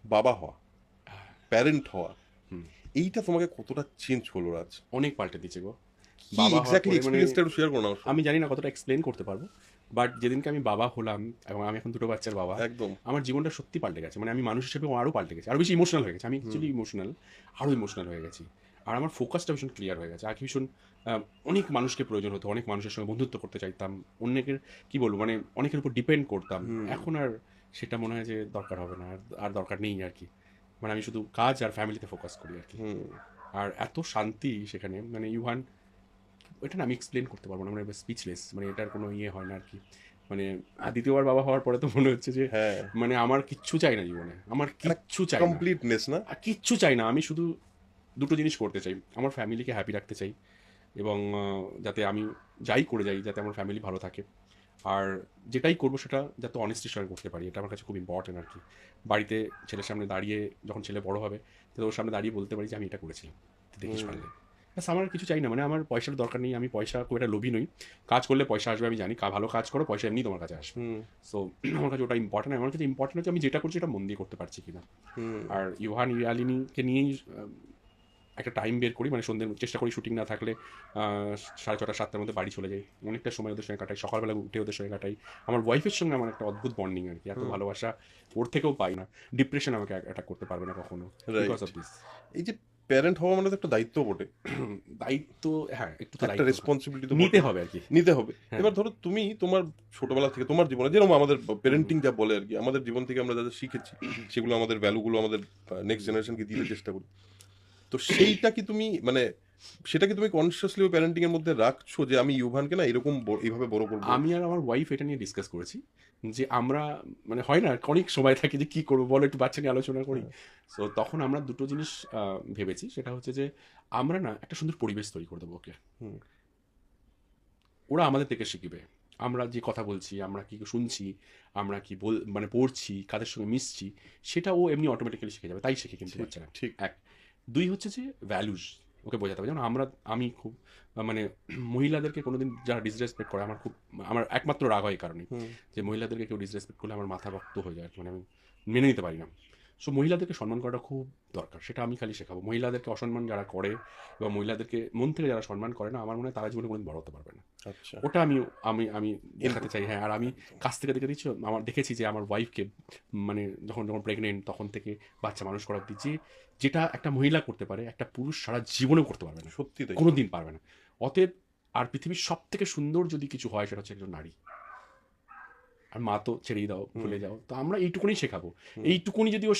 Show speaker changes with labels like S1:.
S1: বাবা হওয়া, প্যারেন্ট হওয়া, এইটা তোমাকে কতটা চেঞ্জ করলো রাজ?
S2: অনেক পাল্টে দিচ্ছে গো।
S1: কি
S2: বাবা হওয়ার
S1: এক্স্যাক্টলি
S2: পরে মানে
S1: এক্সপেরিয়েন্সটা একটু শেয়ার করো না আমার সাথে।
S2: আমি জানি না কতটা এক্সপ্লেন করতে পারবো, বাট যেদিনকে আমি বাবা হলাম এবং আমি এখন দুটো বাচ্চার বাবা,
S1: একদম।
S2: আমার জীবনটা সত্যি পাল্টে গেছে। মানে আমি মানুষ হিসেবে আরও পাল্টে গেছি, আরও বেশি ইমোশনাল হয়ে গেছে। আমি অ্যাকচুয়ালি ইমোশনাল, আরও ইমোশনাল হয়ে গেছি। আর আমার ফোকাসটা ভীষণ ক্লিয়ার হয়ে গেছে। আগে ভীষণ অনেক মানুষকে প্রয়োজন হতো, অনেক মানুষের সঙ্গে বন্ধুত্ব করতে চাইতাম, অনেকের কী বলবো মানে অনেকের উপর ডিপেন্ড করতাম। এখন আর সেটা মনে হয় যে দরকার হবে না, আর দরকার নেই আর কি। মানে আমি শুধু কাজ আর ফ্যামিলিতে ফোকাস করি আর কি। আর এত শান্তি সেখানে, মানে ইউহান, এটা না আমি এক্সপ্লেন করতে পারবো না, মানে স্পিচলেস, মানে এটার কোনো ইয়ে হয় না আর কি। মানে দ্বিতীয়বার বাবা হওয়ার পরে তো মনে হচ্ছে যে
S1: হ্যাঁ,
S2: মানে আমার কিচ্ছু চাই না জীবনে, আমার কিচ্ছু চাই না,
S1: কমপ্লিটনেস না?
S2: আর কিচ্ছু চাই না। আমি শুধু দুটো জিনিস করতে চাই, আমার ফ্যামিলিকে হ্যাপি রাখতে চাই, এবং যাতে আমি যাই করে যাই যাতে আমার ফ্যামিলি ভালো থাকে। আর যেটাই করবো সেটা যাতে অনেস্টির সঙ্গে করতে পারি, এটা আমার কাছে খুব ইম্পর্টেন্ট আর কি। বাড়িতে ছেলের সামনে দাঁড়িয়ে, যখন ছেলে বড় হবে, তো ওর সামনে দাঁড়িয়ে বলতে পারি যে আমি এটা করেছিলাম, তুই দেখিস পারলে। ব্যাস, আমার আর কিছু চাই না। মানে আমার পয়সার দরকার নেই, আমি পয়সা খুব একটা লোভী নই। কাজ করলে পয়সা আসবে আমি জানি, ভালো কাজ করো, পয়সা এমনি তোমার কাছে আসবে। সো আমার কাছে ওটা ইম্পর্টেন্ট। আমার কাছে ইম্পর্টেন্ট হচ্ছে আমি যেটা করছি এটা মন দিয়ে করতে পারছি কিনা। আর ইউহান ইয়ালিনীকে নিয়েই একটা টাইম বের করি, মানে সন্ধ্যে চেষ্টা করি শুটিং না থাকলে 6:30 7টার মধ্যে বাড়ি চলে যাই, অনেকটা সময় ওদের সঙ্গে কাটাই, সকালবেলা উঠে ওদের সঙ্গে কাটাই। আমার ওয়াইফের সঙ্গে আমার একটা অদ্ভুত বন্ডিং আর কি, এত ভালোবাসা ওর থেকেও পাই না। ডিপ্রেশন আমাকে অ্যাটাক করতে পারবে না কখনো, বিকজ
S1: রাইট।
S2: Of this.
S1: এই যে প্যারেন্ট হওয়া মানে তো একটা দায়িত্ব বটে,
S2: দায়িত্ব, হ্যাঁ, একটু তো
S1: একটা
S2: দায়িত্ব
S1: রেসপন্সিবিলিটি তো
S2: নিতে
S1: বটে,
S2: হবে আর কি।
S1: নিতে হবে।
S2: হ্যাঁ।
S1: এবার ধরো তুমি তোমার ছোটবেলা থেকে তোমার জীবনে যেরকম আমাদের পেরেন্টিং যা বলে আর কি, আমাদের জীবন থেকে আমরা যা যা শিখেছি সেগুলো আমাদের ভ্যালুগুলো আমাদের নেক্সট জেনারেশনকে দিতে চেষ্টা করি। তো সেইটা কি তুমি মানে সেটা কি তুমি কনসিয়াসলি প্যারেন্টিং এর মধ্যে রাখছো যে আমি ইউভানকে না এরকম এইভাবে বড় করবো?
S2: আমি আর আমার ওয়াইফ এটা নিয়ে ডিসকাস করেছি যে আমরা, মানে হয় না অনেক সময় থাকে যে কী করবো বলো, একটু বাচ্চা নিয়ে আলোচনা করি। সো তখন আমরা দুটো জিনিস ভেবেছি, সেটা হচ্ছে যে আমরা না একটা সুন্দর পরিবেশ তৈরি করে দেবো ওকে।
S1: হুম,
S2: ওরা আমাদের থেকে শিখবে, আমরা যে কথা বলছি, আমরা কি শুনছি, আমরা কি মানে পড়ছি, কাদের সঙ্গে মিশছি, সেটা ও এমনি অটোমেটিক্যালি শিখে যাবে। তাই শিখে কিন্তু
S1: ঠিক
S2: বাচ্চারা।
S1: ঠিক।
S2: এক, দুই হচ্ছে যে ভ্যালুস ওকে বোঝাতে হবে। যেমন আমি খুব মানে মহিলাদেরকে কোনোদিন যারা ডিসরেসপেক্ট করে আমার খুব, আমার একমাত্র রাগ হয় এই কারণেই,
S1: হুম,
S2: যে মহিলাদেরকে কেউ ডিসরেসপেক্ট করলে আমার মাথা রক্ত হয়ে যায়, মানে আমি মেনে নিতে পারি না। সো মহিলাদেরকে সম্মান করাটা খুব দরকার, সেটা আমি খালি শেখাবো। মহিলাদেরকে অসম্মান যারা করে বা মহিলাদেরকে মন থেকে যারা সম্মান করে না, আমার মনে হয় তারা জীবনে কোনোদিন বড় হতে পারবে না।
S1: আচ্ছা।
S2: ওটা আমি আমি আমি দেখাতে
S1: ইনপুট।
S2: চাই। হ্যাঁ, আর আমি কাছ থেকে দেখে দিচ্ছি, আমার দেখেছি যে আমার ওয়াইফকে, মানে যখন যখন প্রেগনেন্ট তখন থেকে বাচ্চা মানুষ করা অব্দি, যেটা একটা মহিলা করতে পারে একটা পুরুষ সারা জীবনেও করতে পারবে না,
S1: সত্যি তাই।
S2: কোনো দিন পারবে না। অতএব, আর পৃথিবীর সব থেকে সুন্দর যদি কিছু হয় সেটা হচ্ছে একজন নারী। আর মা তো ছেড়েই দাও,
S1: হুম,
S2: ভুলে যাও, তো আমরা এইটুকুনি শেখাবো।
S1: হুম।
S2: এইটুকুনি যদি ও